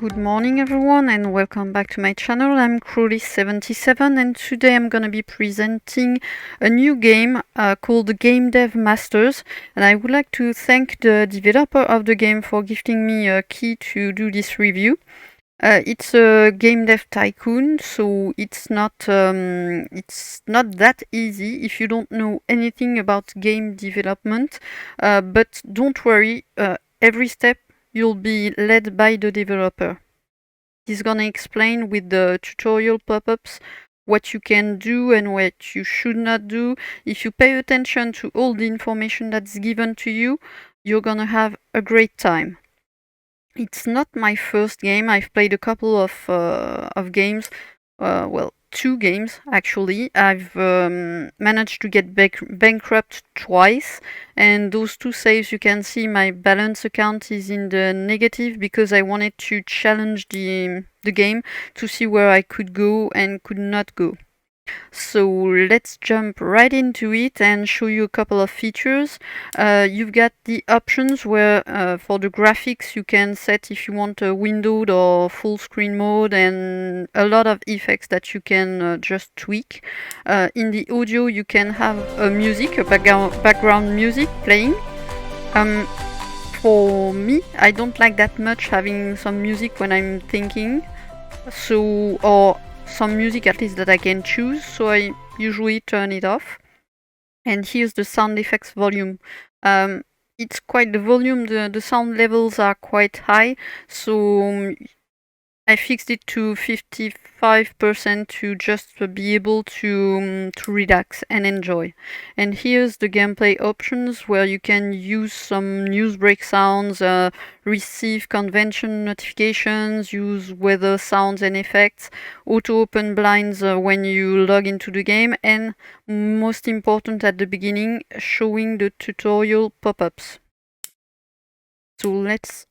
Good morning everyone and welcome back to my channel. I'm Crowley77 and today I'm gonna be presenting a new game called GameDevMasters, and I would like to thank the developer of the game for gifting me a key to do this review. It's a game dev tycoon, so it's not that easy if you don't know anything about game development, but don't worry, every step you'll be led by the developer. He's gonna explain with the tutorial pop-ups what you can do and what you should not do. If you pay attention to all the information that's given to you, you're gonna have a great time. It's not my first game. I've played a couple of games, well, 2 games actually. I've managed to get bankrupt twice, and those 2 saves, you can see my balance account is in the negative because I wanted to challenge the game to see where I could go and could not go. So let's jump right into it and show you a couple of features. You've got the options where for the graphics you can set if you want a windowed or full screen mode, and a lot of effects that you can just tweak. In the audio you can have a background music playing. For me, I don't like that much having some music when I'm thinking, or some music at least that I can choose, so I usually turn it off. And here's the sound effects volume. It's quite the volume, the sound levels are quite high, so I fixed it to 55% to just be able to relax and enjoy. And here's the gameplay options where you can use some news break sounds, receive convention notifications, use weather sounds and effects, auto open blinds when you log into the game, and most important at the beginning, showing the tutorial pop-ups. So let's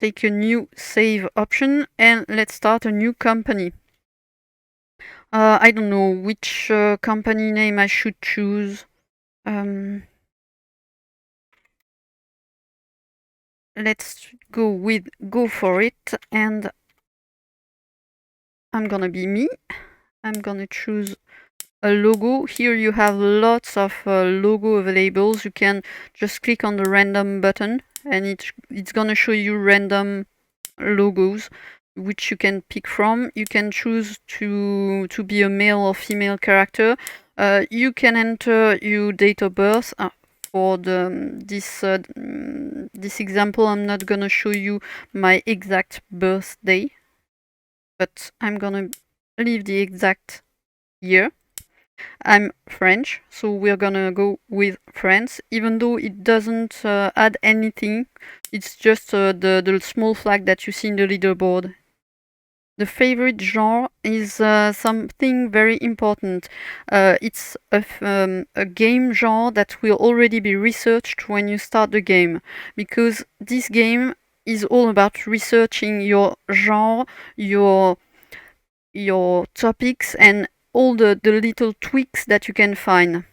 take a new save option and let's start a new company. I don't know which company name I should choose. Let's go for it, and I'm gonna be me. I'm gonna choose a logo. Here you have lots of logo available. You can just click on the random button and it's gonna show you random logos which you can pick from. You can choose to be a male or female character. You can enter your date of birth. For this example, I'm not gonna show you my exact birthday, but I'm gonna leave the exact year. I'm French, so we're gonna go with France, even though it doesn't add anything. It's just the small flag that you see in the leaderboard. The favorite genre is something very important. It's a game genre that will already be researched when you start the game, because this game is all about researching your genre, your topics, and all the little tweaks that you can find.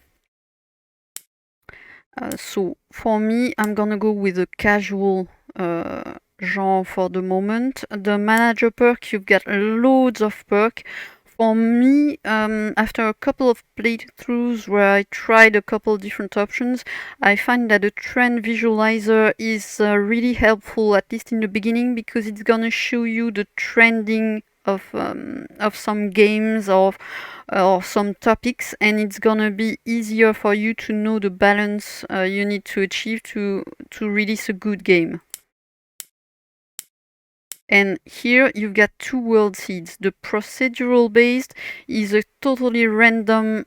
So for me, I'm gonna go with a casual genre for the moment. The manager perk, you've got loads of perk. For me, after a couple of playthroughs where I tried a couple different options, I find that the trend visualizer is really helpful, at least in the beginning, because it's gonna show you the trending of some games or some topics, and it's gonna be easier for you to know the balance you need to achieve to release a good game. And here you've got 2 world seeds. The procedural based is a totally random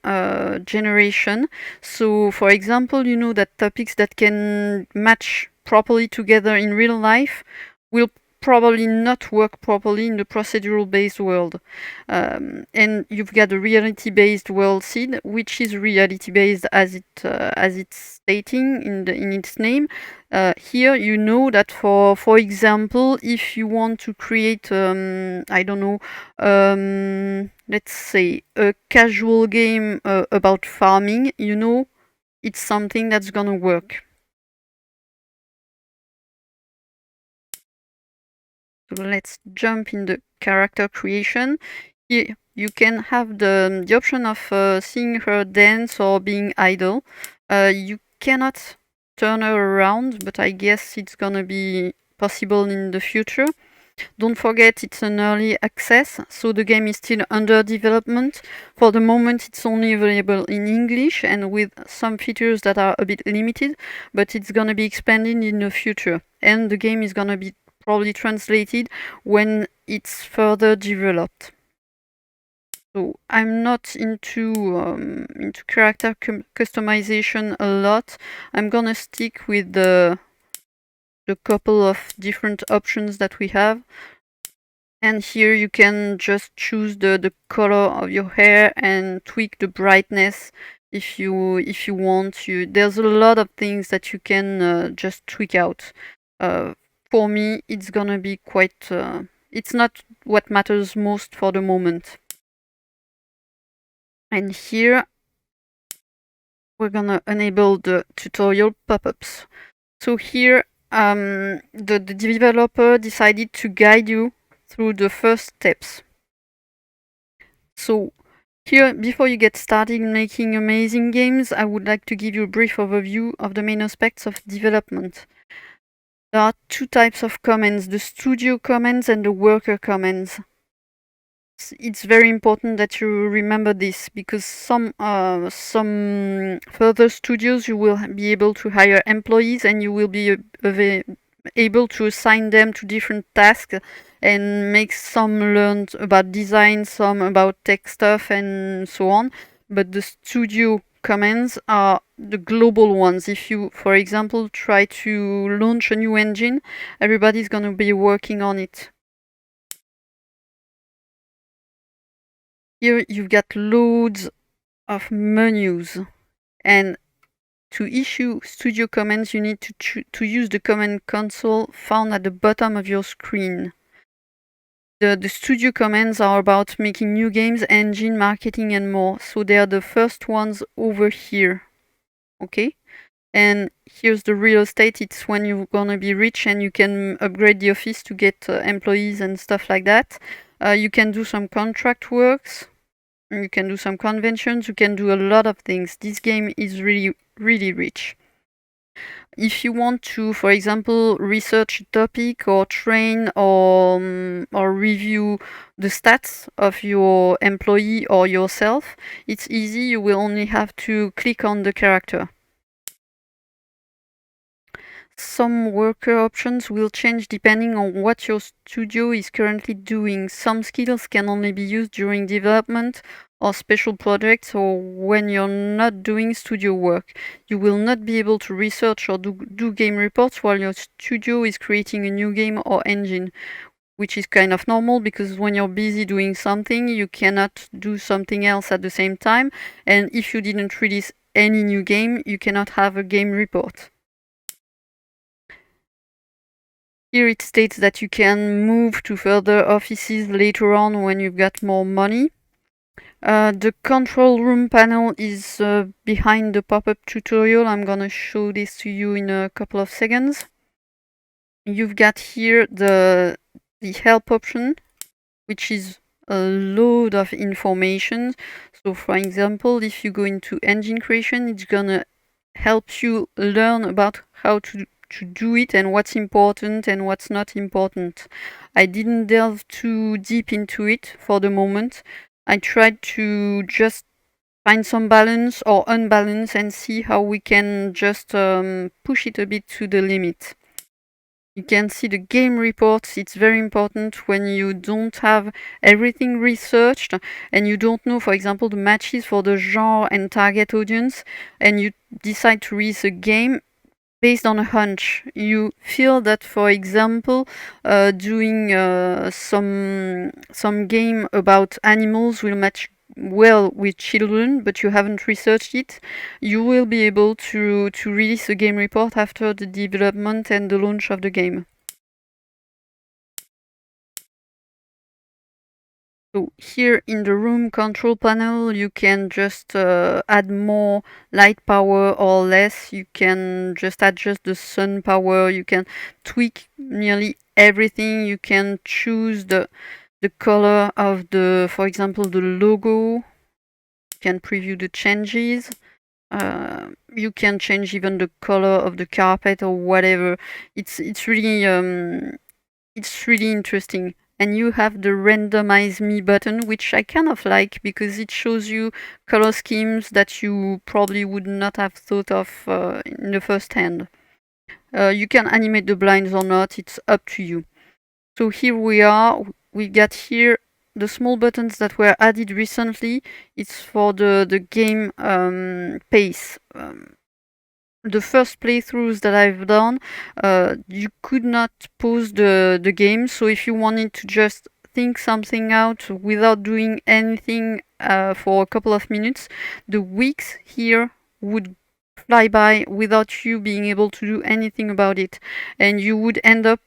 generation. So for example, you know that topics that can match properly together in real life will probably not work properly in the procedural based world. And you've got a reality based world seed, which is reality based as it's stating in its name. Here you know that for example, if you want to create I don't know, let's say a casual game about farming, you know it's something that's gonna work. So let's jump in the character creation. Here you can have the option of seeing her dance or being idle. You cannot turn her around, but I guess it's gonna be possible in the future. Don't forget it's an early access, so the game is still under development. For the moment it's only available in English and with some features that are a bit limited, but it's gonna be expanded in the future. And the game is gonna be probably translated when it's further developed. So I'm not into character customization a lot. I'm gonna stick with the couple of different options that we have. And here you can just choose the color of your hair and tweak the brightness if you want. There's a lot of things that you can just tweak out. For me, it's gonna be quite. It's not what matters most for the moment. And here we're gonna enable the tutorial pop-ups. So here the developer decided to guide you through the first steps. So here, before you get started making amazing games, I would like to give you a brief overview of the main aspects of development. There are two types of commands, the studio commands and the worker commands. It's very important that you remember this, because some further studios you will be able to hire employees and you will be able to assign them to different tasks and make some learn about design, some about tech stuff and so on. But the studio commands are the global ones. If you, for example, try to launch a new engine, everybody's going to be working on it. Here you've got loads of menus, and to issue studio commands you need to use the command console found at the bottom of your screen. The studio commands are about making new games, engine, marketing and more, so they are the first ones over here. Okay? And here's the real estate. It's when you're gonna be rich and you can upgrade the office to get employees and stuff like that. You can do some contract works. You can do some conventions, you can do a lot of things. This game is really, really rich. If you want to, for example, research a topic or train or review the stats of your employee or yourself, it's easy. You will only have to click on the character. Some worker options will change depending on what your studio is currently doing. Some skills can only be used during development or special projects or when you're not doing studio work. You will not be able to research or do game reports while your studio is creating a new game or engine, which is kind of normal because when you're busy doing something, you cannot do something else at the same time. And if you didn't release any new game, you cannot have a game report. Here it states that you can move to further offices later on when you've got more money. The control room panel is behind the pop-up tutorial. I'm gonna show this to you in a couple of seconds. You've got here the help option, which is a load of information. So for example, if you go into engine creation, it's gonna help you learn about how to do it and what's important and what's not important. I didn't delve too deep into it for the moment. I tried to just find some balance or unbalance and see how we can just push it a bit to the limit. You can see the game reports. It's very important when you don't have everything researched and you don't know, for example, the matches for the genre and target audience, and you decide to release a game based on a hunch. You feel that, for example, doing some game about animals will match well with children, but you haven't researched it. You will be able to release a game report after the development and the launch of the game. So here in the room control panel, you can just add more light power or less. You can just adjust the sun power. You can tweak nearly everything. You can choose the color of the, for example, the logo. You can preview the changes. You can change even the color of the carpet or whatever. It's really interesting. And you have the randomize me button, which I kind of like because it shows you color schemes that you probably would not have thought of in the first hand. You can animate the blinds or not, it's up to you. So here we are, we got here the small buttons that were added recently. It's for the game pace. The first playthroughs that I've done, you could not pause the game. So if you wanted to just think something out without doing anything for a couple of minutes, the weeks here would fly by without you being able to do anything about it. And you would end up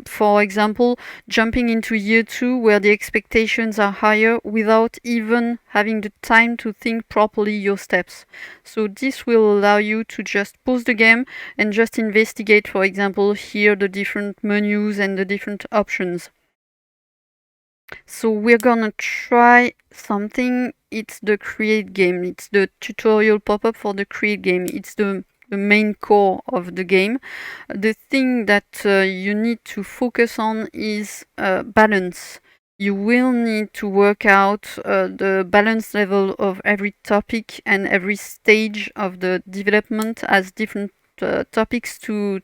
for example, jumping into year 2 where the expectations are higher without even having the time to think properly your steps. So this will allow you to just pause the game and just investigate, for example, here the different menus and the different options. So we're gonna try something. It's the create game. It's the tutorial pop-up for the create game. It's the main core of the game. The thing that you need to focus on is balance. You will need to work out the balance level of every topic, and every stage of the development has different topics to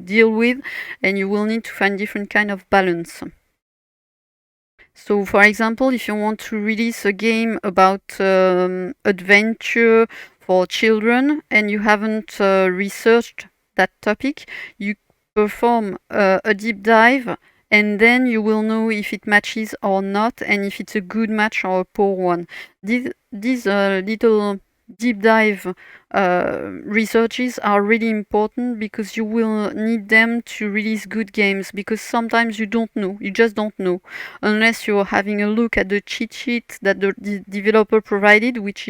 deal with, and you will need to find different kind of balance. So, for example, if you want to release a game about adventure for children and you haven't researched that topic, you perform a deep dive, and then you will know if it matches or not, and if it's a good match or a poor one. These little deep dive researches are really important because you will need them to release good games, because sometimes you just don't know unless you're having a look at the cheat sheet that the developer provided, which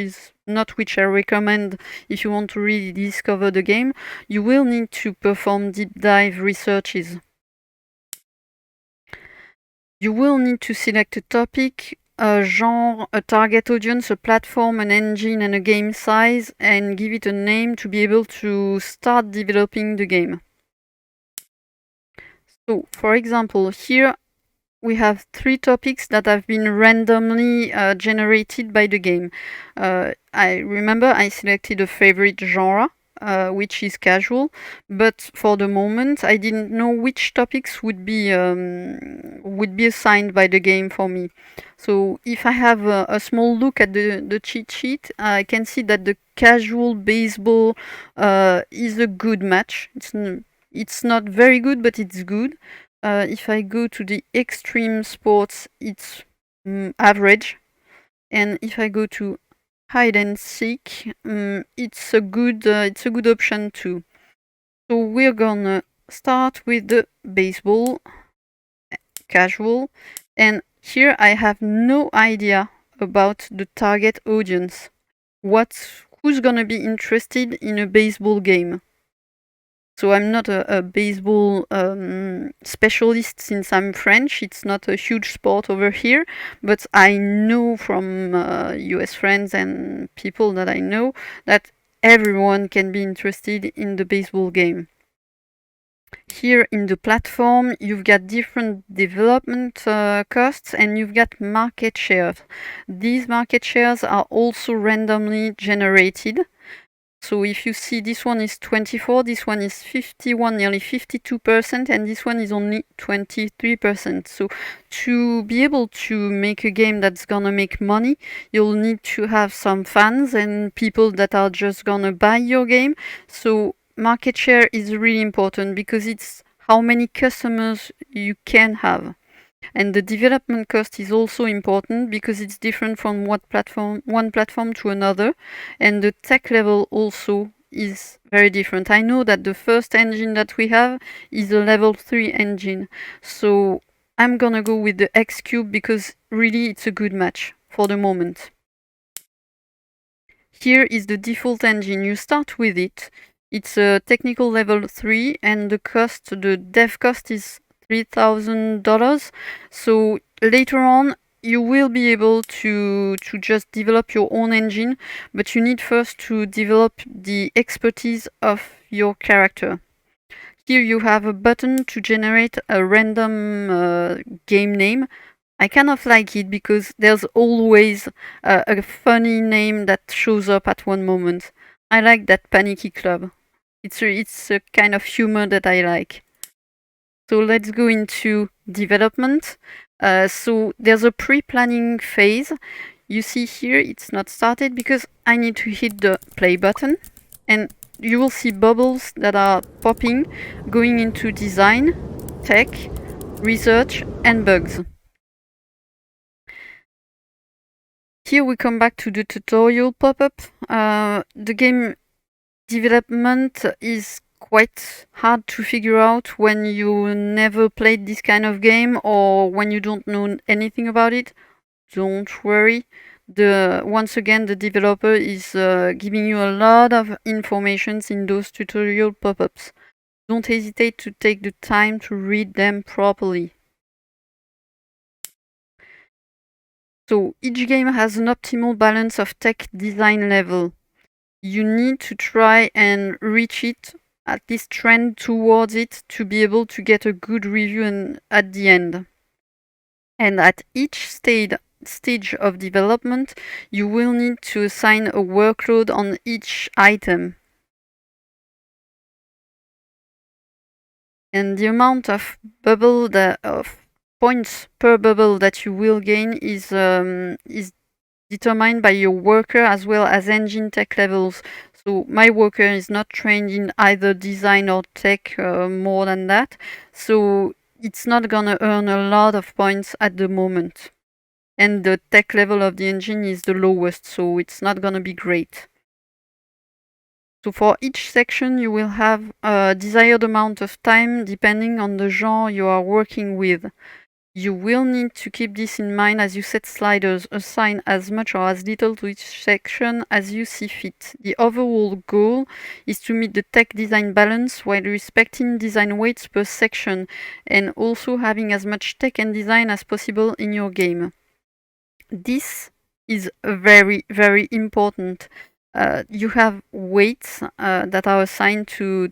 I recommend if you want to really discover the game. You will need to perform deep dive researches. You will need to select a topic, a genre, a target audience, a platform, an engine, and a game size, and give it a name to be able to start developing the game. So, for example, here we have 3 topics that have been randomly generated by the game. I remember I selected a favorite genre, which is casual, but for the moment I didn't know which topics would be assigned by the game for me. So if I have a small look at the cheat sheet, I can see that the casual baseball is a good match. It's not very good, but it's good. If I go to the extreme sports, it's average. And if I go to hide and seek, it's a good option too. So we're gonna start with the baseball casual, and here I have no idea about the target audience. Who's gonna be interested in a baseball game? So I'm not a baseball specialist since I'm French. It's not a huge sport over here, but I know from US friends and people that I know that everyone can be interested in the baseball game. Here in the platform, you've got different development costs, and you've got market shares. These market shares are also randomly generated. So if you see, this one is 24, this one is 51, nearly 52%, and this one is only 23%. So to be able to make a game that's gonna make money, you'll need to have some fans and people that are just gonna buy your game. So market share is really important because it's how many customers you can have. And the development cost is also important because it's different from one platform to another, and the tech level also is very different. I know that the first engine that we have is a level 3 engine, so I'm gonna go with the X-Cube because really it's a good match for the moment. Here is the default engine. You start with it. It's a technical level 3, and the dev cost is $3,000. So later on, you will be able to just develop your own engine, but you need first to develop the expertise of your character. Here you have a button to generate a random game name. I kind of like it because there's always a funny name that shows up at one moment. I like that Panicky Club. It's a kind of humor that I like. So let's go into development. So there's a pre-planning phase. You see here it's not started because I need to hit the play button, and you will see bubbles that are popping going into design, tech, research, and bugs. Here we come back to the tutorial pop-up. The game development is quite hard to figure out when you never played this kind of game or when you don't know anything about it. Don't worry. Once again, the developer is giving you a lot of information in those tutorial pop-ups. Don't hesitate to take the time to read them properly. So each game has an optimal balance of tech design level. You need to try and reach it, at least trend towards it, to be able to get a good review at the end. And at each stage of development, you will need to assign a workload on each item. And the amount of points per bubble that you will gain is determined by your worker as well as engine tech levels. So my worker is not trained in either design or tech more than that. So it's not gonna earn a lot of points at the moment. And the tech level of the engine is the lowest, so it's not gonna be great. So for each section, you will have a desired amount of time depending on the genre you are working with. You will need to keep this in mind as you set sliders. Assign as much or as little to each section as you see fit. The overall goal is to meet the tech design balance while respecting design weights per section and also having as much tech and design as possible in your game. This is very, very important. You have weights that are assigned to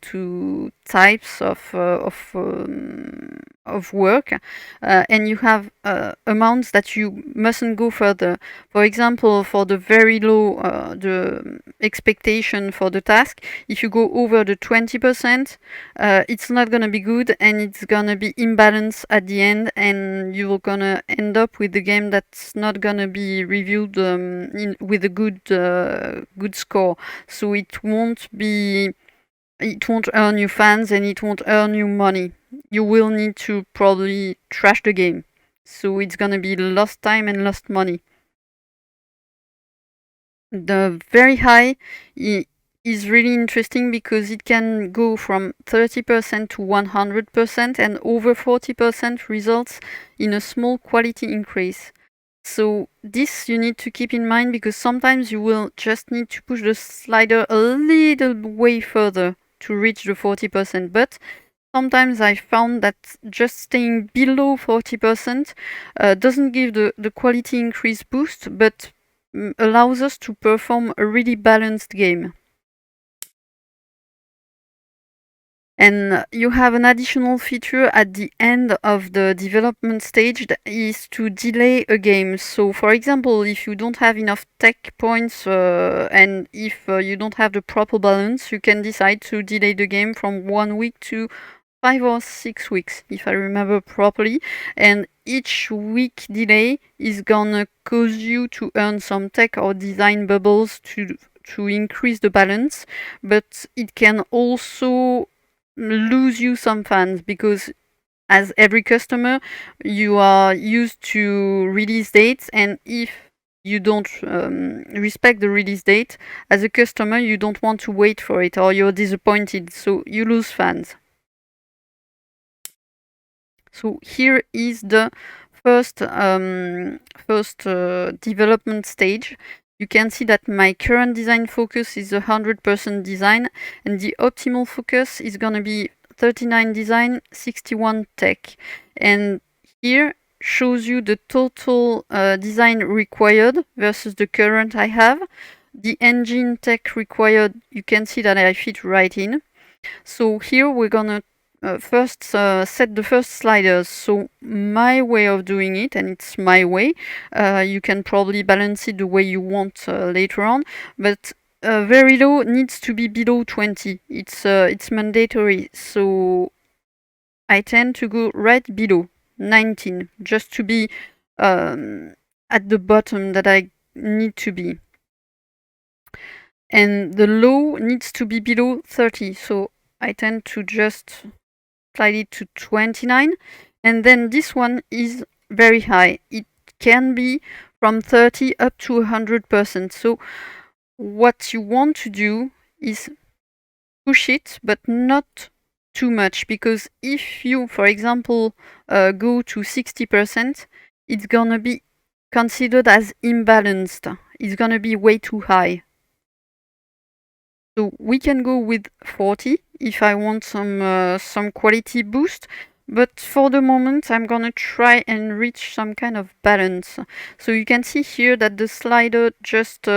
types of work, and you have amounts that you mustn't go further. For example, for the very low the expectation for the task, if you go over the 20%, it's not gonna be good and it's gonna be imbalanced at the end, and you're gonna end up with the game that's not gonna be reviewed with a good score. So it won't earn you fans and it won't earn you money. You will need to probably trash the game. So it's gonna be lost time and lost money. The very high is really interesting because it can go from 30% to 100%, and over 40% results in a small quality increase. So this you need to keep in mind because sometimes you will just need to push the slider a little way further to reach the 40%, but sometimes I found that just staying below 40% doesn't give the quality increase boost, but allows us to perform a really balanced game. And you have an additional feature at the end of the development stage that is to delay a game. So for example, if you don't have enough tech points and if you don't have the proper balance, you can decide to delay the game from 1 week to 5 or 6 weeks, if I remember properly. And each week delay is gonna cause you to earn some tech or design bubbles to increase the balance, but it can also lose you some fans because as every customer you are used to release dates, and if you don't respect the release date as a customer, you don't want to wait for it or you're disappointed, so you lose fans. So here is the first development stage. You can see that my current design focus is 100% design, and the optimal focus is going to be 39 design, 61 tech. And here shows you the total design required versus the current I have. The engine tech required, you can see that I fit right in. So here we're gonna first set the first sliders. So my way of doing it, and it's my way, you can probably balance it the way you want later on, but very low needs to be below 20. It's mandatory. So I tend to go right below 19, just to be at the bottom that I need to be. And the low needs to be below 30, so I tend to just slide it to 29. And then this one is very high. It can be from 30 up to 100%. So what you want to do is push it, but not too much, because if you, for example, go to 60%, it's gonna be considered as imbalanced. It's gonna be way too high. So we can go with 40 if I want some quality boost, but for the moment I'm gonna try and reach some kind of balance. So you can see here that the slider just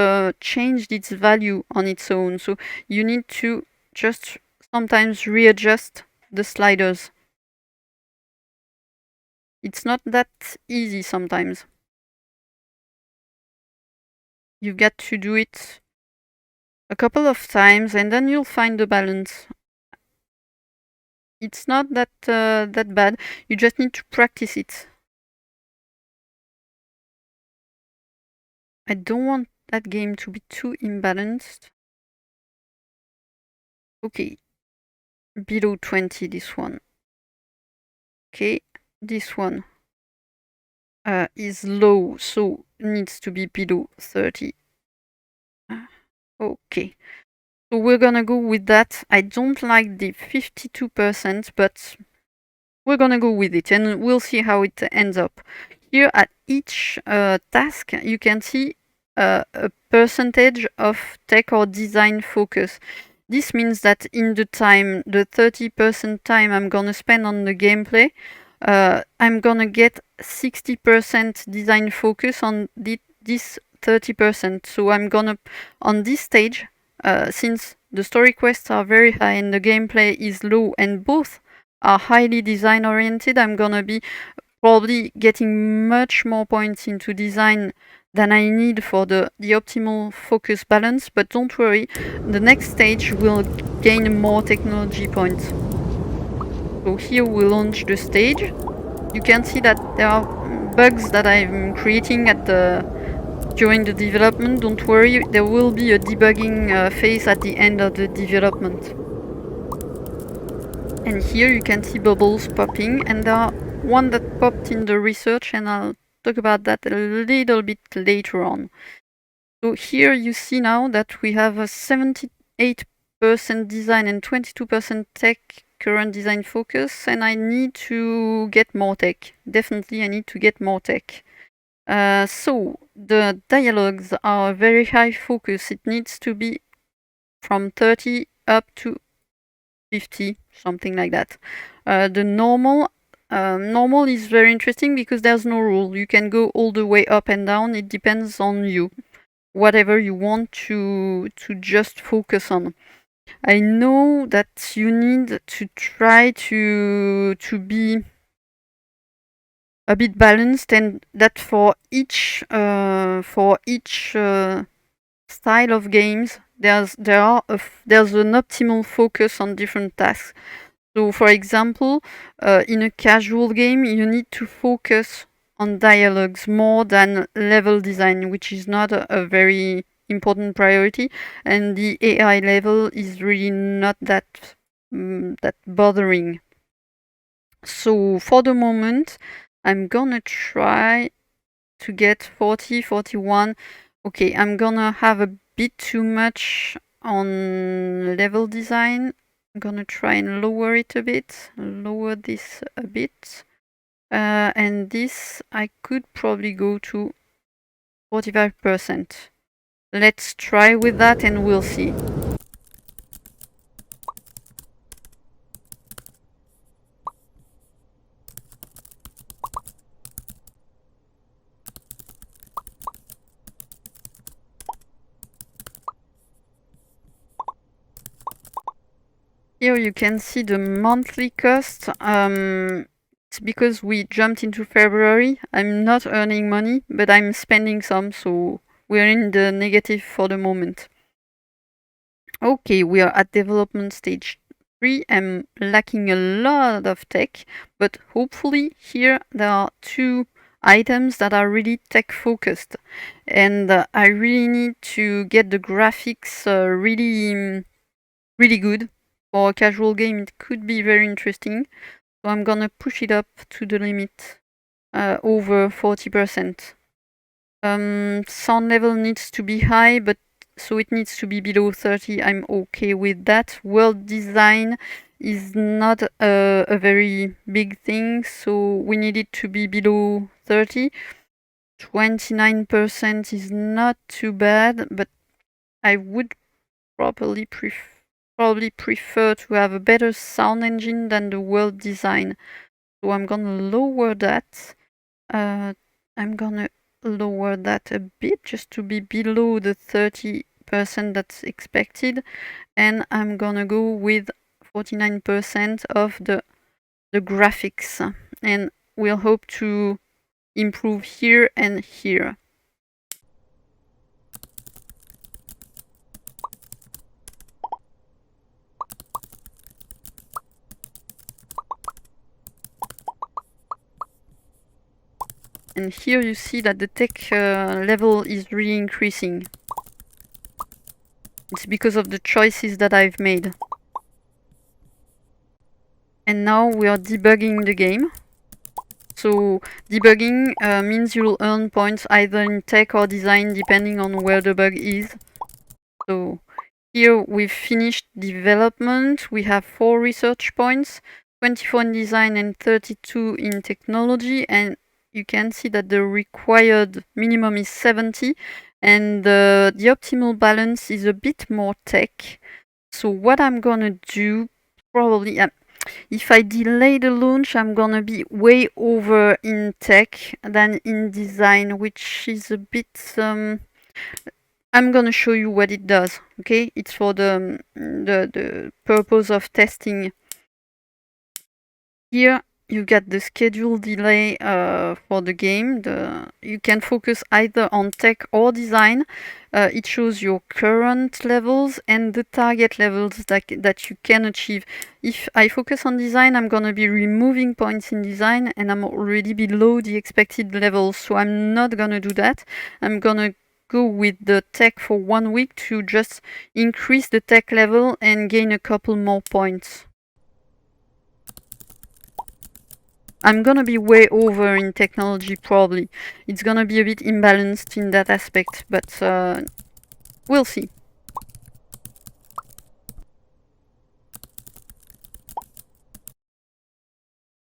changed its value on its own. So you need to just sometimes readjust the sliders. It's not that easy sometimes. You've got to do it a couple of times and then you'll find the balance. It's not that that bad. You just need to practice it. I don't want that game to be too imbalanced. Okay, below 20 this one. Okay, this one is low, so needs to be below 30. Okay, so we're gonna go with that. I don't like the 52%, but we're gonna go with it and we'll see how it ends up. Here at each task, you can see a percentage of tech or design focus. This means that in the time, the 30% time I'm gonna spend on the gameplay, I'm gonna get 60% design focus on this 30%. So I'm gonna, on this stage, since the story quests are very high and the gameplay is low and both are highly design oriented, I'm gonna be probably getting much more points into design than I need for the optimal focus balance, but don't worry, the next stage will gain more technology points. So here we launch the stage. You can see that there are bugs that I'm creating during the development. Don't worry, there will be a debugging phase at the end of the development. And here you can see bubbles popping, and there are one that popped in the research, and I'll talk about that a little bit later on. So here you see now that we have a 78% design and 22% tech current design focus, and I need to get more tech. Definitely I need to get more tech. So the dialogues are very high focus. It needs to be from 30 up to 50, something like that. The normal is very interesting because there's no rule. You can go all the way up and down. It depends on you. Whatever you want to just focus on. I know that you need to try to be a bit balanced, and that for each style of games there's an optimal focus on different tasks. So for example, in a casual game you need to focus on dialogues more than level design, which is not a very important priority, and the AI level is really not that bothering. So for the moment I'm gonna try to get 40, 41. Okay, I'm gonna have a bit too much on level design. I'm gonna try and lower it a bit, lower this a bit. And this I could probably go to 45%. Let's try with that and we'll see. Here you can see the monthly cost. It's because we jumped into February. I'm not earning money, but I'm spending some, so we're in the negative for the moment. Okay, we are at development stage 3. I'm lacking a lot of tech, but hopefully here there are 2 items that are really tech focused. And I really need to get the graphics really good. For a casual game, it could be very interesting. So I'm gonna push it up to the limit, over 40%. Sound level needs to be high, but so it needs to be below 30. I'm okay with that. World design is not a very big thing, so we need it to be below 30. 29% is not too bad, but I would probably prefer to have a better sound engine than the world design. So I'm gonna lower that. I'm gonna lower that a bit just to be below the 30% that's expected, and I'm gonna go with 49% of the graphics, and we'll hope to improve here and here. And here you see that the tech level is really increasing. It's because of the choices that I've made. And now we are debugging the game. So debugging means you'll earn points either in tech or design depending on where the bug is. So here we've finished development. We have 4 research points, 24 in design and 32 in technology, and you can see that the required minimum is 70, and the optimal balance is a bit more tech. So what I'm gonna do, probably, if I delay the launch, I'm gonna be way over in tech than in design, which is a bit... I'm gonna show you what it does, okay? It's for the purpose of testing. Here you get the schedule delay for the game. You can focus either on tech or design. It shows your current levels and the target levels that you can achieve. If I focus on design, I'm gonna be removing points in design, and I'm already below the expected levels, so I'm not gonna do that. I'm gonna go with the tech for 1 week to just increase the tech level and gain a couple more points. I'm gonna be way over in technology probably. It's gonna be a bit imbalanced in that aspect, but we'll see.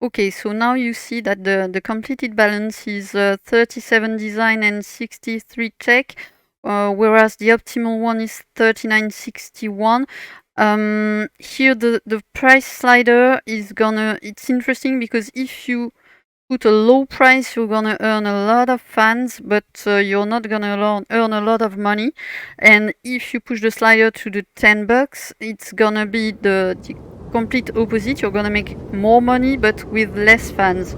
Okay, so now you see that the completed balance is 37 design and 63 tech, whereas the optimal one is 3961. Here the price slider is it's interesting because if you put a low price, you're gonna earn a lot of fans, but you're not gonna earn a lot of money. And if you push the slider to the $10, it's gonna be the complete opposite. You're gonna make more money, but with less fans.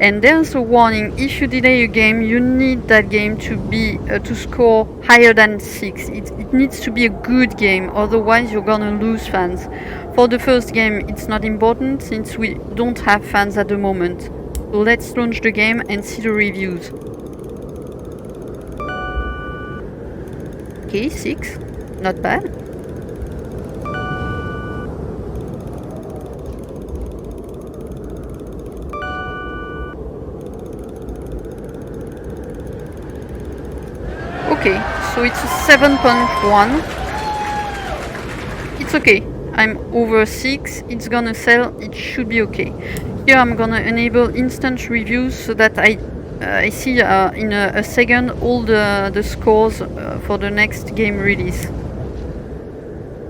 And there's a warning: if you delay a game, you need that game to be to score higher than 6. It needs to be a good game, otherwise you're gonna lose fans. For the first game, it's not important since we don't have fans at the moment. So let's launch the game and see the reviews. Okay, 6, not bad. Okay, so it's a 7.1. It's okay. I'm over 6. It's gonna sell. It should be okay. Here I'm gonna enable instant reviews so that I see in a second all the scores for the next game release.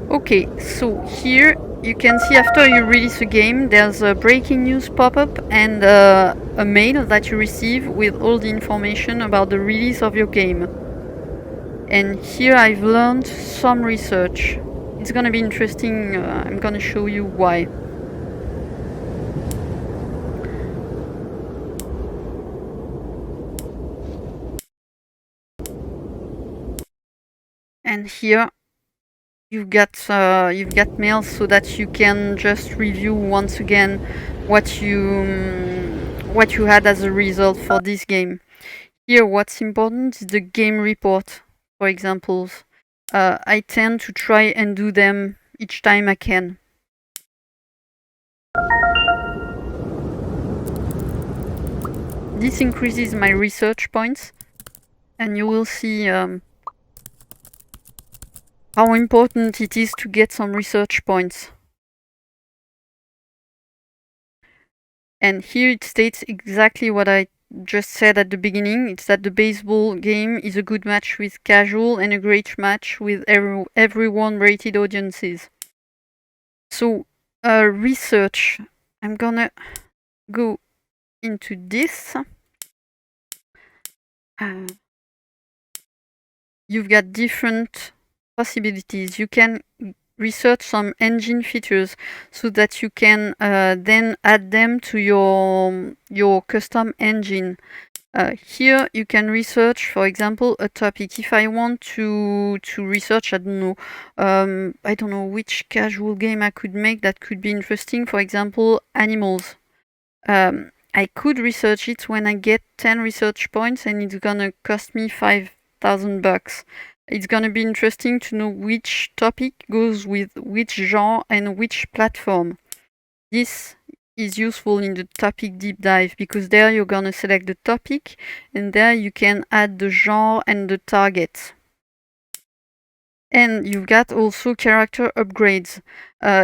Okay, so here you can see after you release a game, there's a breaking news pop-up and a mail that you receive with all the information about the release of your game. And here I've learned some research. it's gonna be interesting. I'm gonna show you why. And here you've got mail so that you can just review once again what you had as a result for this game. Here, what's important is the game report, for examples. I tend to try and do them each time I can. This increases my research points, and you will see how important it is to get some research points. And here it states exactly what I just said at the beginning. It's that the baseball game is a good match with casual and a great match with everyone rated audiences. So research, I'm gonna go into this. You've got different possibilities. You can research some engine features so that you can then add them to your custom engine. Here you can research, for example, a topic. If I want to research, I don't know which casual game I could make that could be interesting. For example, animals. I could research it when I get 10 research points, and it's gonna cost me $5,000. It's gonna be interesting to know which topic goes with which genre and which platform. This is useful in the topic deep dive because there you're gonna select the topic and there you can add the genre and the target. And you've got also character upgrades.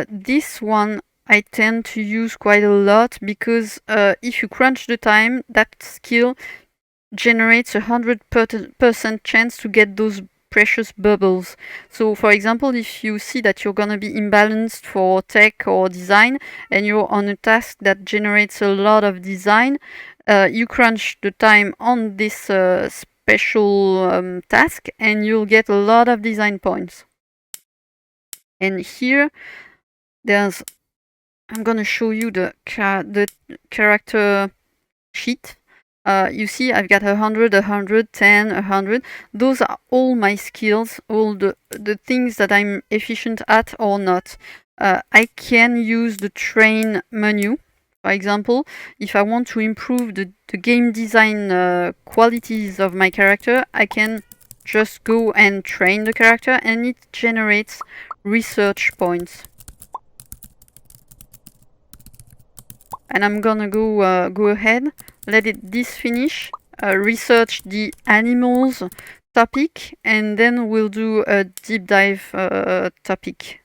This one I tend to use quite a lot because if you crunch the time, that skill generates 100% chance to get those precious bubbles. So for example, if you see that you're gonna be imbalanced for tech or design and you're on a task that generates a lot of design, you crunch the time on this special task and you'll get a lot of design points. And here I'm gonna show you the character sheet. You see I've got 100, 110, 100. Those are all my skills, all the things that I'm efficient at or not. I can use the train menu. For example, if I want to improve the game design qualities of my character, I can just go and train the character and it generates research points. And I'm gonna go ahead, let this finish, research the animals topic, and then we'll do a deep dive topic.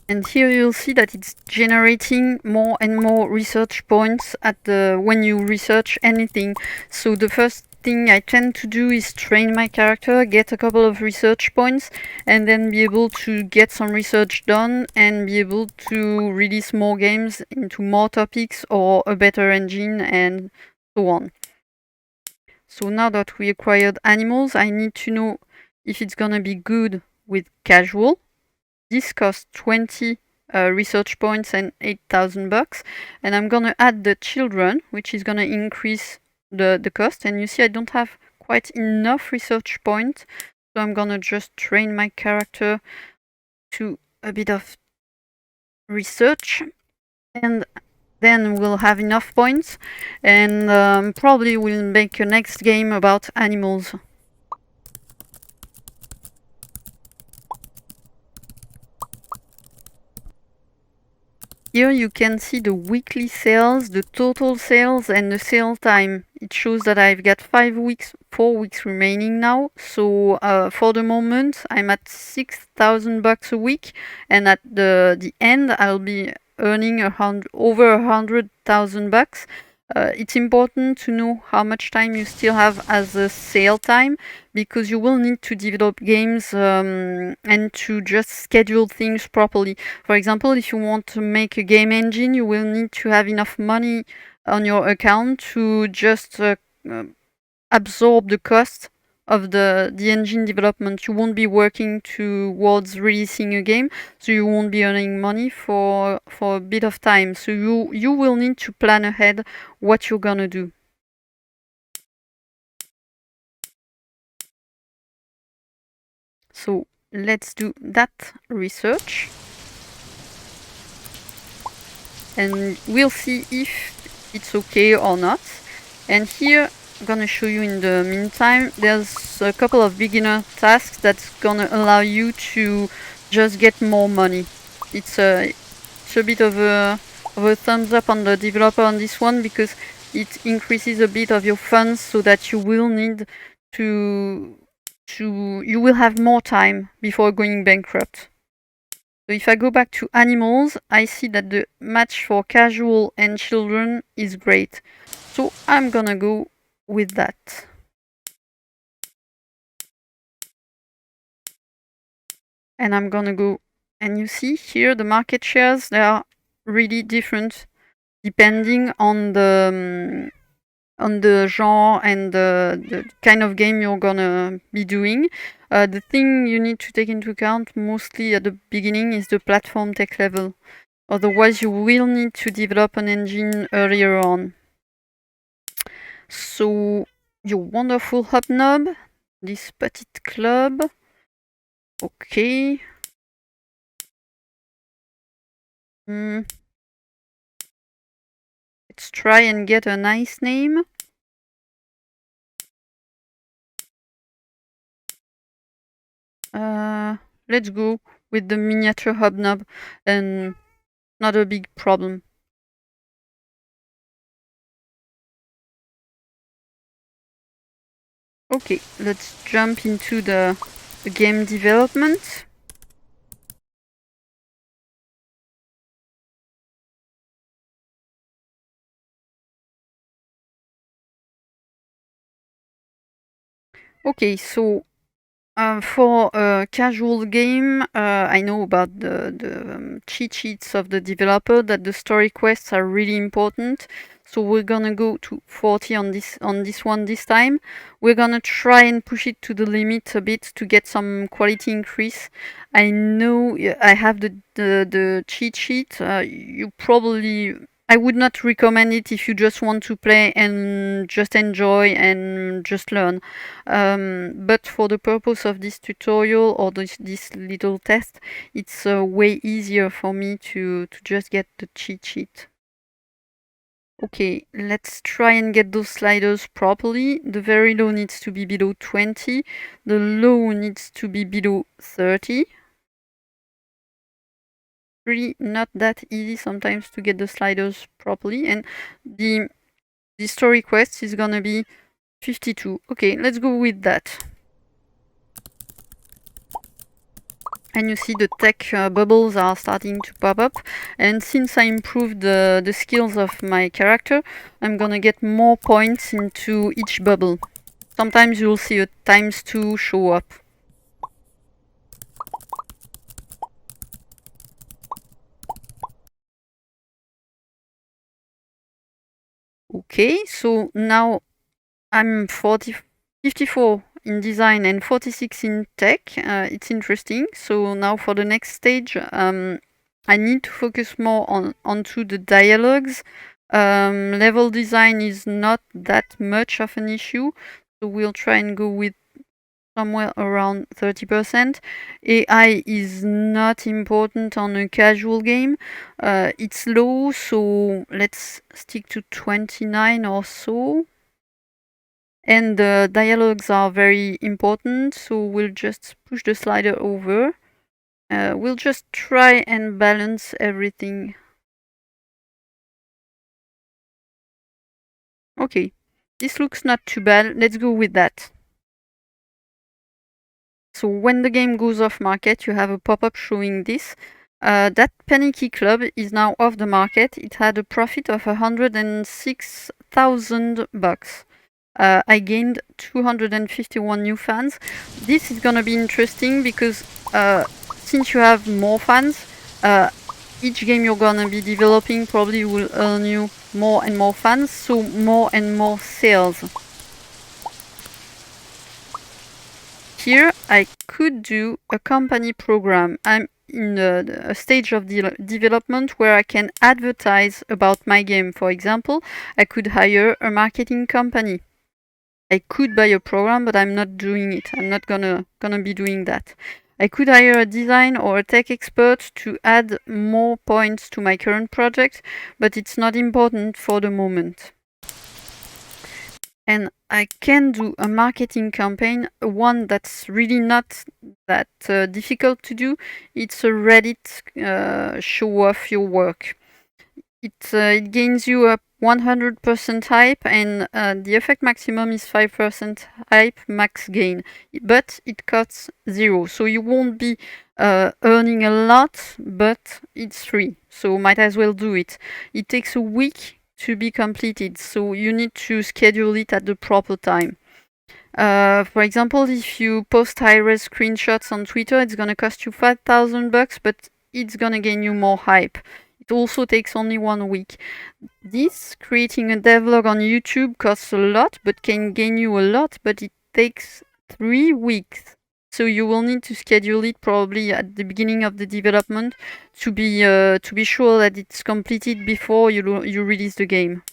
And here you'll see that it's generating more and more research points when you research anything. So the first thing I tend to do is train my character, get a couple of research points, and then be able to get some research done and be able to release more games into more topics or a better engine and so on. So now that we acquired animals, I need to know if it's gonna be good with casual. This costs 20 research points and $8,000, and I'm gonna add the children, which is gonna increase the cost. And you see I don't have quite enough research points, so I'm gonna just train my character to a bit of research, and then we'll have enough points, and probably we'll make a next game about animals. Here you can see the weekly sales, the total sales, and the sale time. It shows that I've got 4 weeks remaining now. So for the moment, I'm at $6,000 a week, and at the end, I'll be earning over $100,000. It's important to know how much time you still have as a sale time, because you will need to develop games and to just schedule things properly. For example, if you want to make a game engine, you will need to have enough money on your account to just absorb the cost of the engine development. You won't be working towards releasing a game, so you won't be earning money for a bit of time. So you will need to plan ahead what you're gonna do. So let's do that research, and we'll see if it's okay or not. And here I'm gonna show you in the meantime, there's a couple of beginner tasks that's gonna allow you to just get more money. It's a bit of a thumbs up on the developer on this one, because it increases a bit of your funds so that you will need you will have more time before going bankrupt. So if I go back to animals, I see that the match for casual and children is great. So I'm gonna go with that. And I'm gonna go, and you see here the market shares, they are really different depending on the genre and the kind of game you're gonna be doing. The thing you need to take into account mostly at the beginning is the platform tech level. Otherwise, you will need to develop an engine earlier on. So, your wonderful hobnob, this petite club. Okay. Let's try and get a nice name. Let's go with the miniature hobnob, and not a big problem. Okay, let's jump into the game development. Okay, so for a casual game, I know about the cheat sheets of the developer, that the story quests are really important. So we're gonna go to 40 on this one this time. We're gonna try and push it to the limit a bit to get some quality increase. I know I have the cheat sheet. You probably, I would not recommend it if you just want to play and just enjoy and just learn. But for the purpose of this tutorial or this little test, it's way easier for me to just get the cheat sheet. Okay, let's try and get those sliders properly. The very low needs to be below 20. The low needs to be below 30. Really not that easy sometimes to get the sliders properly. And the story quest is gonna be 52. Okay, let's go with that. And you see the tech bubbles are starting to pop up. And since I improved the skills of my character, I'm gonna get more points into each bubble. Sometimes you'll see a ×2 show up. Okay, so now I'm 54 in design and 46 in tech. It's interesting. So now for the next stage, I need to focus more onto the dialogues. Level design is not that much of an issue, so we'll try and go with somewhere around 30%. AI is not important on a casual game. It's low, so let's stick to 29 or so. And the dialogues are very important, so we'll just push the slider over. We'll just try and balance everything. Okay, this looks not too bad. Let's go with that. So when the game goes off market, you have a pop-up showing this. That Panicky Club is now off the market. It had a profit of $106,000. I gained 251 new fans. This is gonna be interesting because since you have more fans, each game you're gonna be developing probably will earn you more and more fans, so more and more sales. here I could do a company program. I'm in a stage of development where I can advertise about my game. For example, I could hire a marketing company. I could buy a program, but I'm not doing it. I'm not gonna be doing that. I could hire a design or a tech expert to add more points to my current project, but it's not important for the moment. And I can do a marketing campaign, one that's really not that difficult to do. It's a Reddit show off your work. It gains you a 100% hype, and the effect maximum is 5% hype max gain, but it costs 0, so you won't be earning a lot, but it's free, so might as well do it. It takes a week to be completed, so you need to schedule it at the proper time. For example, if you post high-res screenshots on Twitter, it's gonna cost you $5,000, but it's gonna gain you more hype. It also takes only 1 week. This, creating a devlog on YouTube, costs a lot, but can gain you a lot, but it takes 3 weeks. So you will need to schedule it probably at the beginning of the development to be sure that it's completed before you release the game.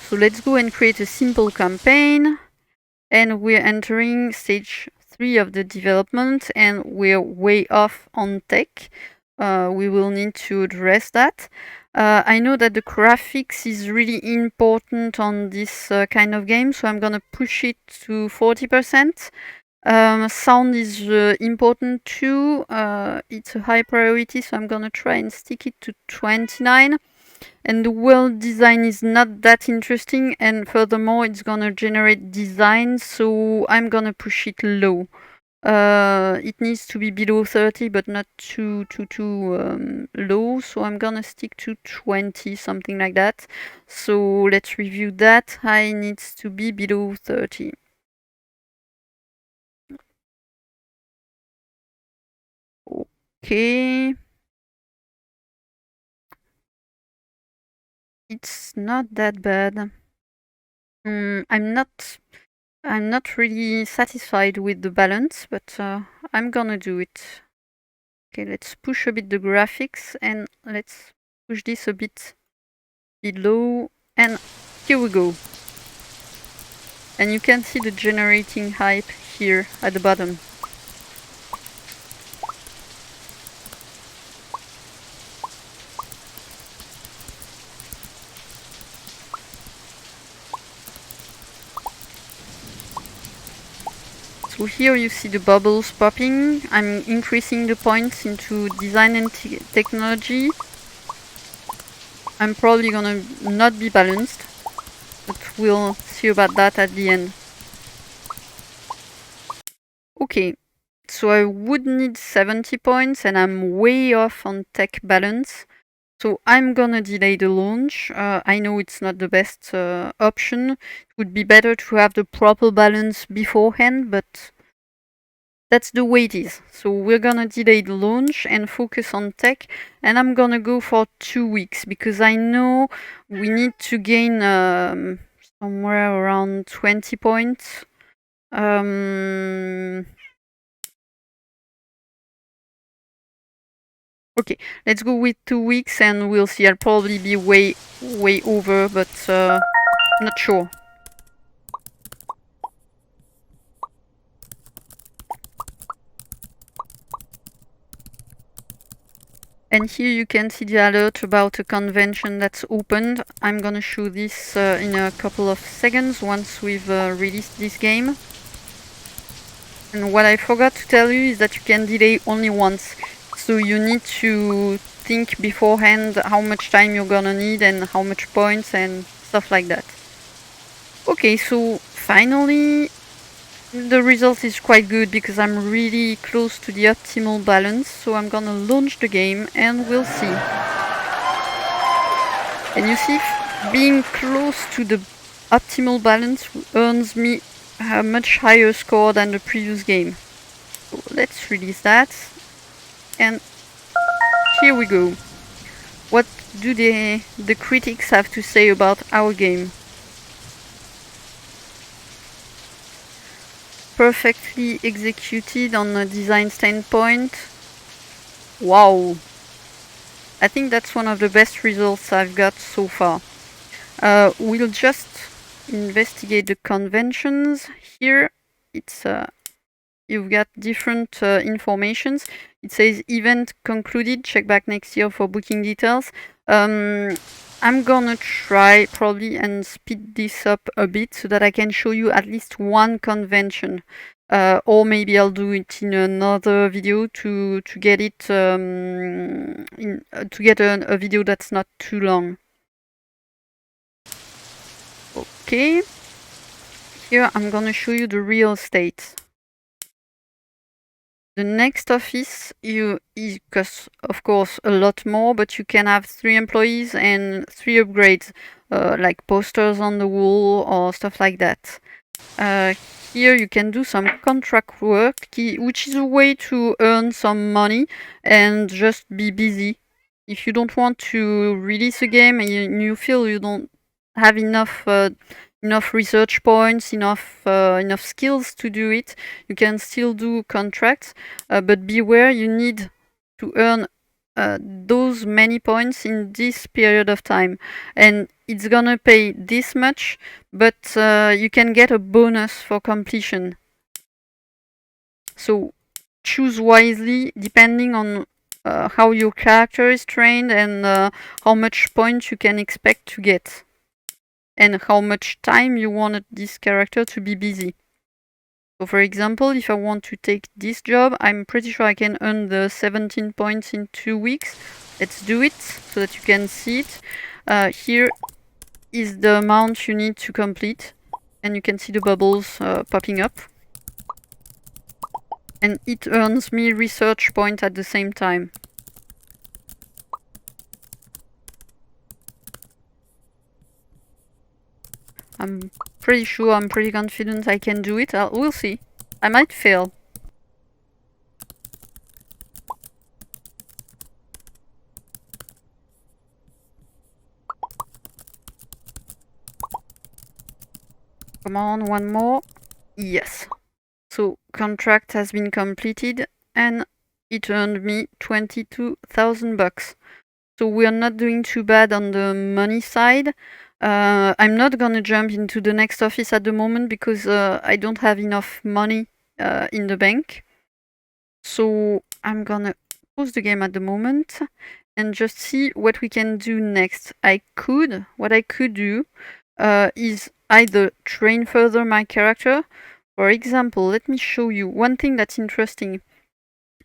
So let's go and create a simple campaign, and we're entering stage 3 of the development, and we're way off on tech. We will need to address that. I know that the graphics is really important on this kind of game, so I'm gonna push it to 40%. Sound is important too. It's a high priority, so I'm gonna try and stick it to 29. And the world design is not that interesting, and furthermore it's gonna generate design, so I'm gonna push it low. It needs to be below 30, but not too low, so I'm gonna stick to 20, something like that. So let's review that. High needs to be below 30. Okay. It's not that bad. I'm not really satisfied with the balance, but I'm gonna do it. Okay, let's push a bit the graphics, and let's push this a bit below, and here we go. And you can see the generating hype here at the bottom. So here you see the bubbles popping. I'm increasing the points into design and technology. I'm probably gonna not be balanced, but we'll see about that at the end. Okay, so I would need 70 points, and I'm way off on tech balance. So I'm gonna delay the launch. I know it's not the best option. It would be better to have the proper balance beforehand, but that's the way it is. So we're gonna delay the launch and focus on tech, and I'm gonna go for 2 weeks because I know we need to gain somewhere around 20 points. Okay, let's go with 2 weeks and we'll see. I'll probably be way over, but not sure. And here you can see the alert about a convention that's opened. I'm gonna show this in a couple of seconds once we've released this game. And what I forgot to tell you is that you can delay only once. So you need to think beforehand how much time you're gonna need and how much points and stuff like that. Okay, so finally the result is quite good because I'm really close to the optimal balance. So I'm gonna launch the game and we'll see. And you see, being close to the optimal balance earns me a much higher score than the previous game. So let's release that. And here we go. What do the critics have to say about our game? perfectly executed on a design standpoint. Wow! I think that's one of the best results I've got so far. We'll just investigate the conventions. Here it's you've got different informations. It says event concluded, check back next year for booking details. I'm gonna try probably and speed this up a bit so that I can show you at least one convention. Or maybe I'll do it in another video to get it to get a video that's not too long. Okay, here I'm gonna show you the real estate. The next office costs, of course, a lot more, but you can have 3 employees and 3 upgrades, like posters on the wall or stuff like that. Here you can do some contract work, which is a way to earn some money and just be busy. If you don't want to release a game and you feel you don't have enough research points, enough skills to do it, you can still do contracts, but beware, you need to earn those many points in this period of time, and it's gonna pay this much, but you can get a bonus for completion. So choose wisely depending on how your character is trained and how much points you can expect to get, and how much time you want this character to be busy. So for example, if I want to take this job, I'm pretty sure I can earn the 17 points in 2 weeks. Let's do it so that you can see it. Here is the amount you need to complete, and you can see the bubbles popping up. And it earns me research points at the same time. I'm pretty sure, I'm pretty confident I can do it. We'll see. I might fail. Come on, one more. Yes. So, contract has been completed and it earned me 22,000 bucks. So we're not doing too bad on the money side. I'm not gonna jump into the next office at the moment because I don't have enough money in the bank. So I'm gonna pause the game at the moment and just see what we can do next. What I could do is either train further my character. For example, let me show you one thing that's interesting.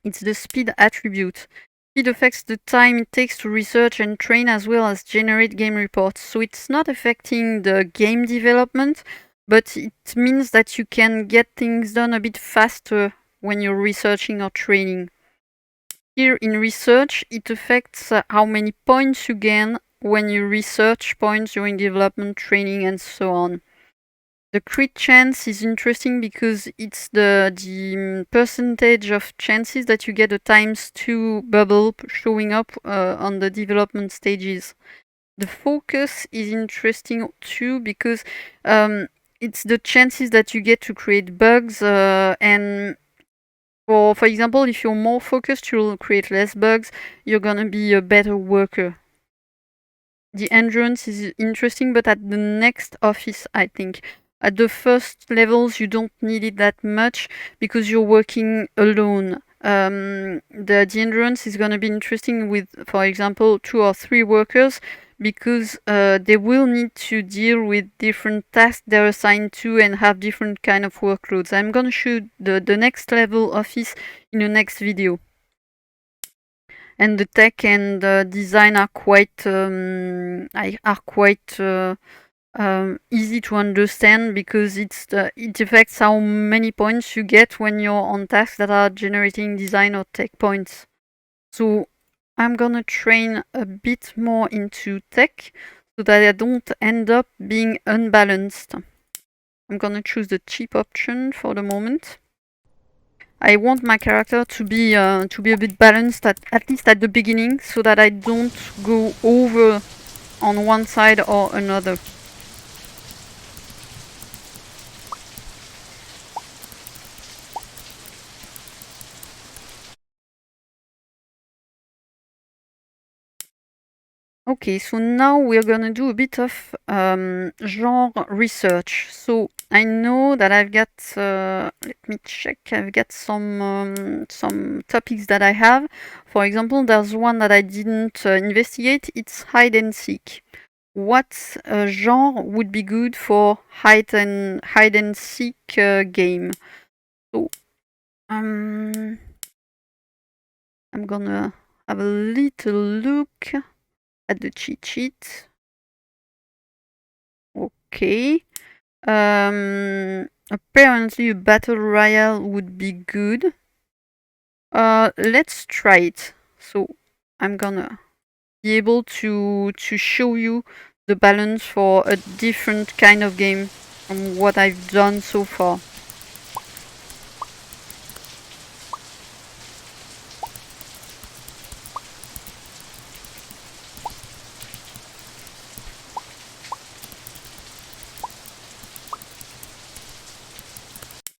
It's the speed attribute. It affects the time it takes to research and train as well as generate game reports. So it's not affecting the game development, but it means that you can get things done a bit faster when you're researching or training. Here in research, it affects how many points you gain when you research points during development, training, and so on. The crit chance is interesting because it's the percentage of chances that you get a ×2 bubble showing up on the development stages. The focus is interesting too because it's the chances that you get to create bugs and for example, if you're more focused, you'll create less bugs, you're gonna be a better worker. The endurance is interesting, but at the next office, I think. At the first levels, you don't need it that much because you're working alone. The endurance is going to be interesting with, for example, 2 or 3 workers because they will need to deal with different tasks they're assigned to and have different kind of workloads. I'm going to show the next level office in the next video. And the tech and design are quite easy to understand because it affects how many points you get when you're on tasks that are generating design or tech points. So I'm gonna train a bit more into tech so that I don't end up being unbalanced. I'm gonna choose the cheap option for the moment. I want my character to be a bit balanced at least at the beginning so that I don't go over on one side or another. Okay, so now we're gonna do a bit of genre research. So I know that I've got, let me check, I've got some topics that I have. For example, there's one that I didn't investigate, it's hide and seek. What genre would be good for hide and seek game? So I'm gonna have a little look at the cheat sheet. Okay. Apparently a battle royale would be good. Let's try it. So I'm gonna be able to show you the balance for a different kind of game from what I've done so far.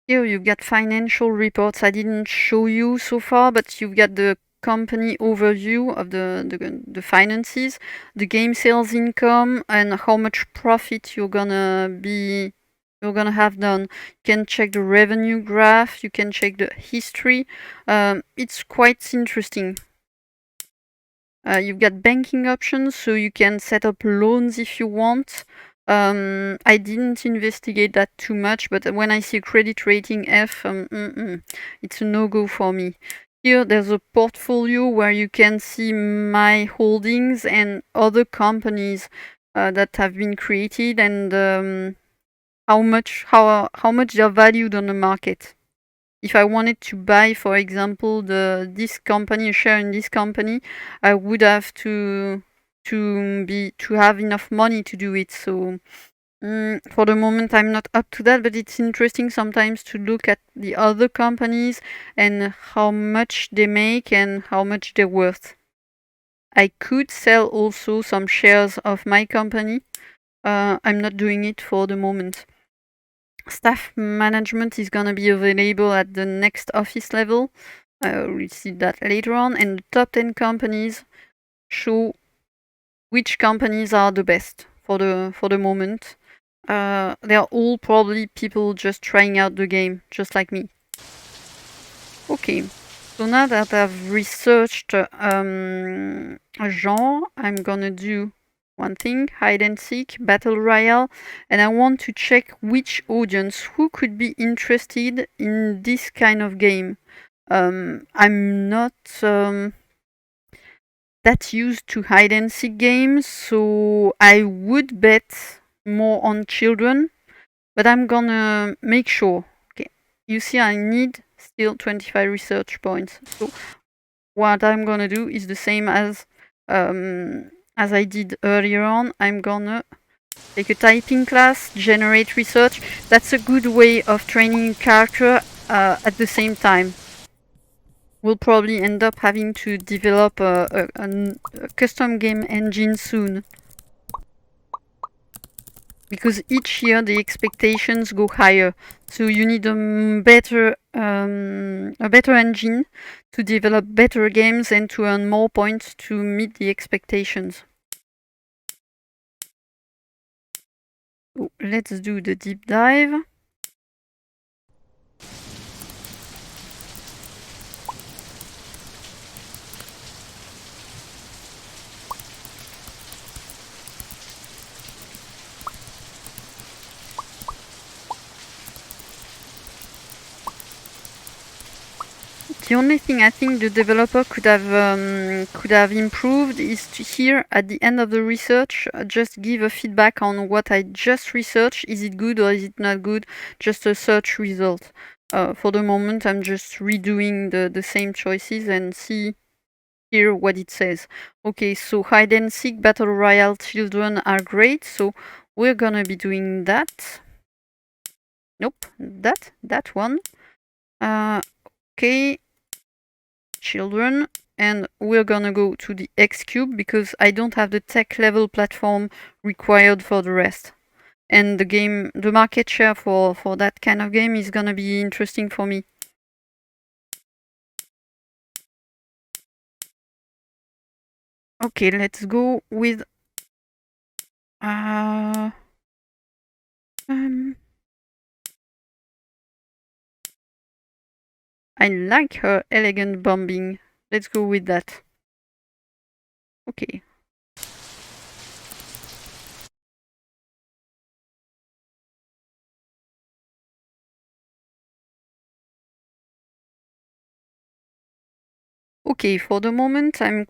Here you've got financial reports I didn't show you so far, but you've got the company overview of the finances, the game sales income, and how much profit you're gonna have done. You can check the revenue graph, you can check the history. It's quite interesting. You've got banking options, so you can set up loans if you want. I didn't investigate that too much, but when I see credit rating F, it's a no-go for me. Here, there's a portfolio where you can see my holdings and other companies that have been created and how much they're valued on the market. If I wanted to buy, for example, this company, a share in this company, I would have to have enough money to do it. So for the moment, I'm not up to that, but it's interesting sometimes to look at the other companies and how much they make and how much they're worth. I could sell also some shares of my company. I'm not doing it for the moment. Staff management is going to be available at the next office level. We'll see that later on. And the top 10 companies show which companies are the best for the moment. They're all probably people just trying out the game, just like me. Okay, so now that I've researched a genre, I'm gonna do one thing, hide and seek, battle royale, and I want to check which audience, who could be interested in this kind of game. I'm not that used to hide and seek games, so I would bet more on children, but I'm gonna make sure. Okay, you see, I need still 25 research points. So what I'm gonna do is the same as I did earlier on. I'm gonna take a typing class, generate research. That's a good way of training a character at the same time. We'll probably end up having to develop a custom game engine soon. Because each year the expectations go higher, so you need a better engine to develop better games and to earn more points to meet the expectations. So let's do the deep dive. The only thing I think the developer could have improved is to here at the end of the research just give a feedback on what I just researched. Is it good or is it not good? Just a search result. For the moment, I'm just redoing the same choices and see here what it says. Okay, so hide and seek, battle royale, children are great. So we're gonna be doing that. Nope, that one. Okay. Children, and we're gonna go to the X cube because I don't have the tech level platform required for the rest. And the market share for that kind of game is gonna be interesting for me. Okay, let's go with I like her elegant bombing. Let's go with that. Okay. Okay, for the moment I'm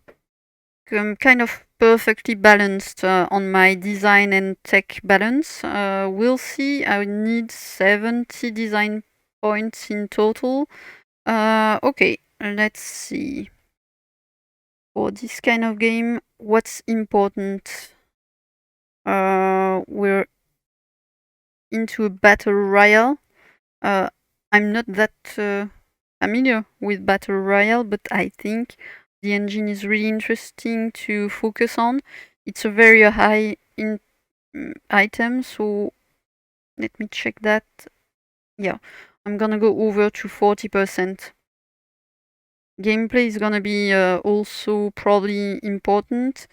kind of perfectly balanced on my design and tech balance. We'll see, I need 70 design points in total. Okay, let's see. For this kind of game, what's important? We're into a battle royale. I'm not that familiar with battle royale, but I think the engine is really interesting to focus on. It's a very high item, so let me check that. Yeah, I'm gonna go over to 40%. Gameplay is gonna be also probably important.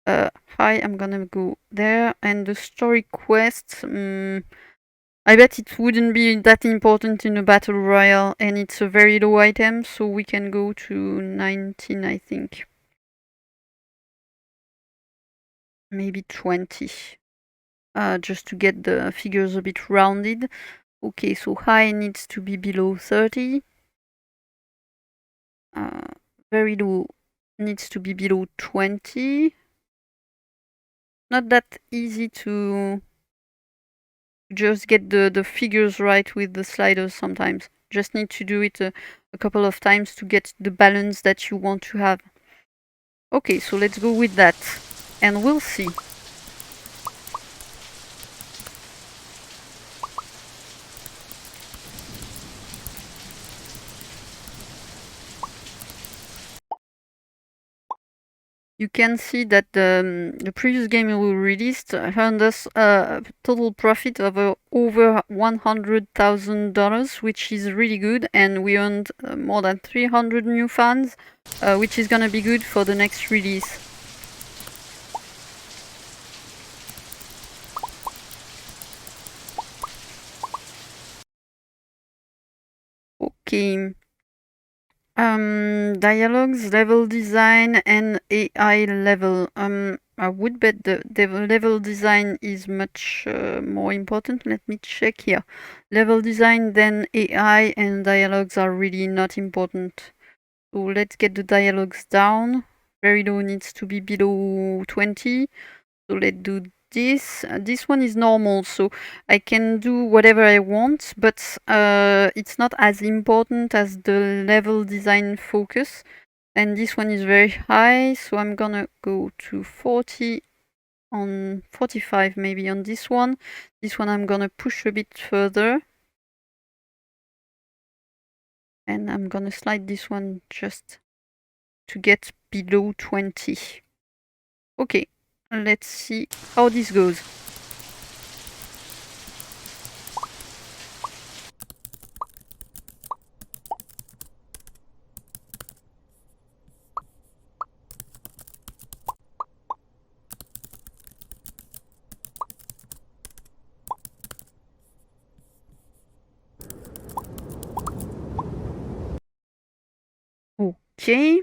Hi, I'm gonna go there, and the story quest. I bet it wouldn't be that important in a battle royale, and it's a very low item, so we can go to 19, I think. Maybe 20. Just to get the figures a bit rounded. Okay, so high needs to be below 30. Very low needs to be below 20. Not that easy to just get the figures right with the sliders sometimes. Just need to do it a couple of times to get the balance that you want to have. Okay, so let's go with that, and we'll see. You can see that the previous game we released earned us a total profit of over $100,000, which is really good, and we earned more than 300 new fans, which is gonna be good for the next release. Okay. Dialogues, level design, and AI level. I would bet the level design is much more important. Let me check here. Level design, then AI, and dialogues are really not important. So let's get the dialogues down. Very low needs to be below 20. So let's do this. This one is normal, so I can do whatever I want, but it's not as important as the level design focus. And this one is very high, so I'm gonna go to 40 on 45 maybe on this one. This one I'm gonna push a bit further. And I'm gonna slide this one just to get below 20. Okay, let's see how this goes. Okay,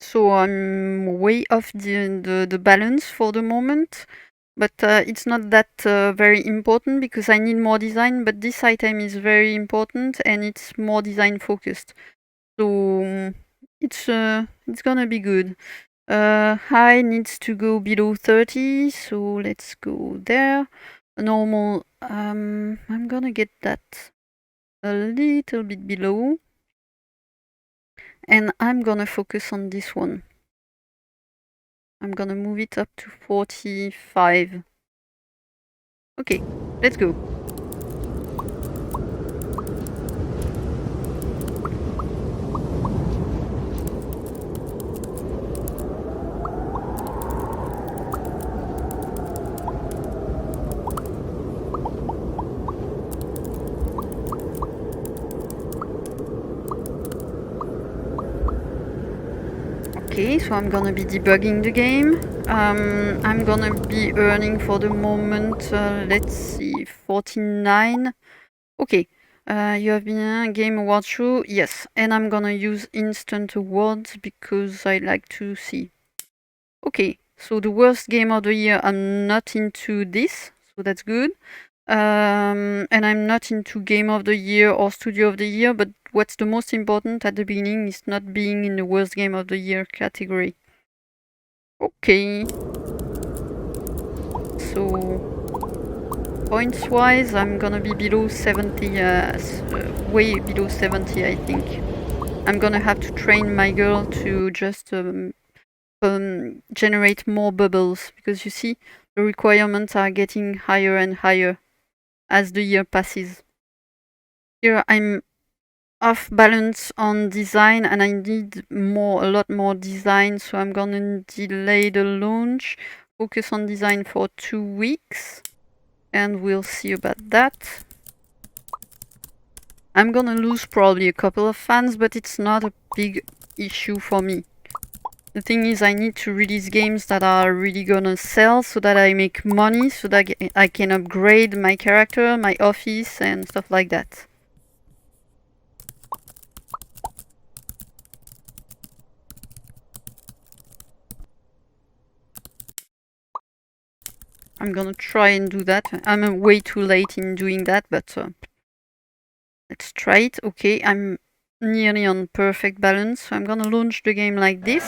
so I'm way off the balance for the moment, but it's not that very important because I need more design, but this item is very important and it's more design focused. So it's gonna be good. High needs to go below 30, so let's go there. Normal, I'm gonna get that a little bit below. And I'm gonna focus on this one. I'm gonna move it up to 45. Okay, let's go. Okay, Okay, so I'm gonna be debugging the game. I'm gonna be earning for the moment, let's see, 49. Okay, you have been a game award show, yes, and I'm gonna use instant awards because I like to see. Okay, so the worst game of the year, I'm not into this, so that's good. And I'm not into game of the year or studio of the year, but what's the most important at the beginning is not being in the worst game of the year category. Okay. So, points wise, I'm gonna be below 70, way below 70, I think. I'm gonna have to train my girl to just generate more bubbles, because you see, the requirements are getting higher and higher as the year passes. Here I'm off balance on design and I need a lot more design, so I'm gonna delay the launch, focus on design for 2 weeks, and we'll see about that. I'm gonna lose probably a couple of fans, but it's not a big issue for me. The thing is, I need to release games that are really gonna sell so that I make money, so that I can upgrade my character, my office, and stuff like that. I'm gonna try and do that. I'm way too late in doing that, but let's try it. Okay, I'm nearly on perfect balance, so I'm gonna launch the game like this.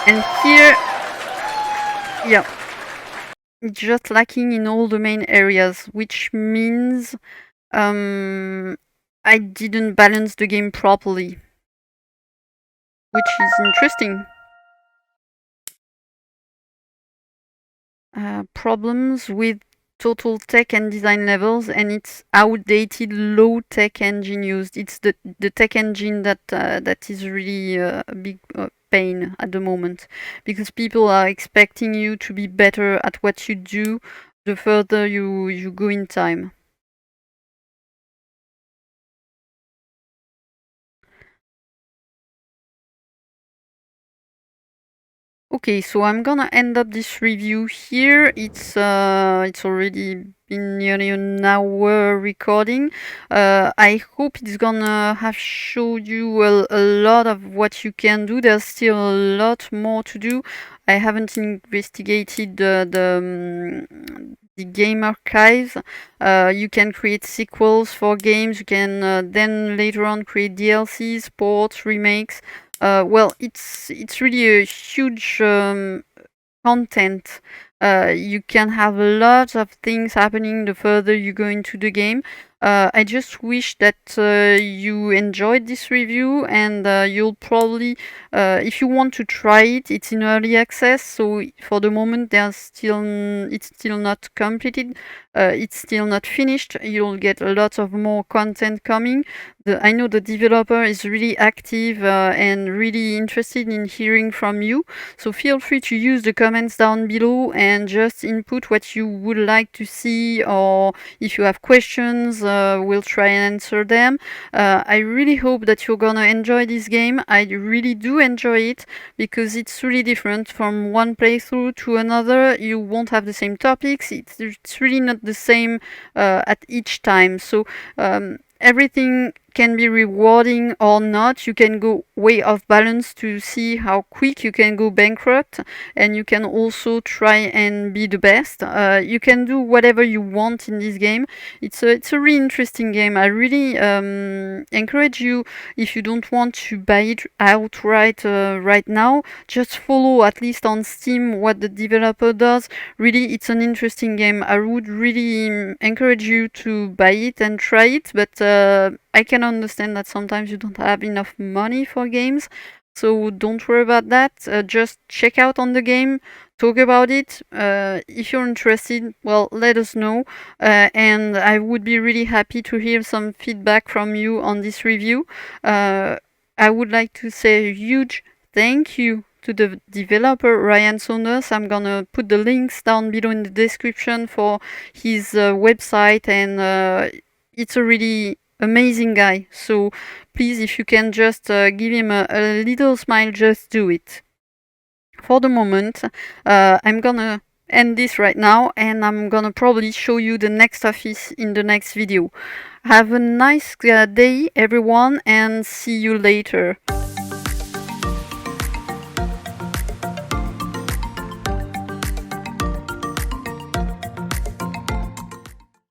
And here, yeah, it's just lacking in all the main areas, which means I didn't balance the game properly, which is interesting. Problems with total tech and design levels, and it's outdated low tech engine used. It's the tech engine that is really a big pain at the moment, because people are expecting you to be better at what you do the further you go in time. Okay, so I'm gonna end up this review here. It's already been nearly an hour recording. I hope it's gonna have showed you a lot of what you can do. There's still a lot more to do. I haven't investigated the game archives. You can create sequels for games. You can then later on create DLCs, ports, remakes. Well, it's really a huge content. You can have a lot of things happening the further you go into the game. I just wish that you enjoyed this review, and you'll probably, if you want to try it, it's in early access, so for the moment it's still not completed, it's still not finished. You'll get a lot of more content coming. I know the developer is really active and really interested in hearing from you, so feel free to use the comments down below and just input what you would like to see, or if you have questions, we'll try and answer them. I really hope that you're gonna enjoy this game. I really do enjoy it because it's really different from one playthrough to another. You won't have the same topics. It's really not the same at each time. So everything can be rewarding or not. You can go way off balance to see how quick you can go bankrupt, and you can also try and be the best. You can do whatever you want in this game. It's a really interesting game. I really encourage you, if you don't want to buy it outright right now, just follow at least on Steam what the developer does. Really, it's an interesting game. I would really encourage you to buy it and try it, but I can understand that sometimes you don't have enough money for games, so don't worry about that. Just check out on the game, talk about it. If you're interested, well, let us know, and I would be really happy to hear some feedback from you on this review. I would like to say a huge thank you to the developer Ryan Saunders. I'm gonna put the links down below in the description for his website, and it's a really amazing guy. So please, if you can just give him a little smile, just do it. For the moment, I'm gonna end this right now, and I'm gonna probably show you the next office in the next video. Have a nice day, everyone, and see you later.